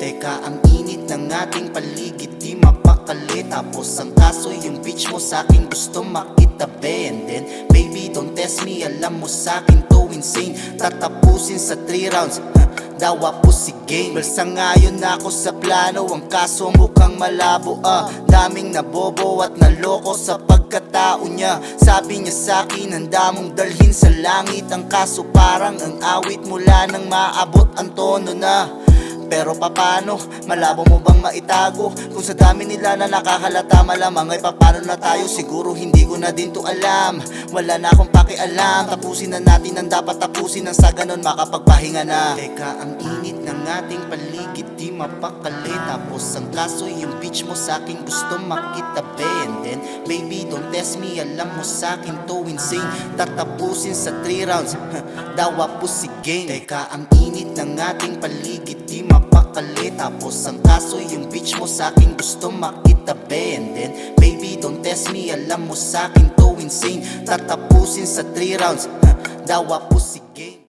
Teka, ang init ng ating paligid, di mapakali. Tapos ang kaso yung bitch mo sa'kin gusto makitabi. And then, baby, don't test me, alam mo sa'kin to insane. Tatapusin sa 3 rounds, dawa po si game. Balsa ngayon na ako sa plano, ang kaso mukhang malabo. Daming nabobo at naloko sa pagkatao niya. Sabi niya sa'kin, handa mong dalhin sa langit. Ang kaso parang ang awit mula nang maabot ang tono na. Pero papano, malabo mo bang maitago? Kung sa dami nila na nakahalata, malamang ay papano na tayo? Siguro hindi ko na din to alam, wala na akong pakialam. Tapusin na natin ang dapat tapusin, nang sa ganon makapagpahinga na. Teka, ang init ng ating paligid, di mapakali. Tapos ang kaso yung bitch mo sa'kin gusto makitabi. And then, baby, don't test me, alam mo sa'kin to insane. Tatapusin sa 3 rounds, dawa po si game. Teka, ang init ng ating paligid, di mapakali. Tapos ang kaso yung bitch mo sa'kin gusto makitabi. And then, baby, don't test me, alam mo sa'kin to insane. Tatapusin sa 3 rounds, dawa po si game.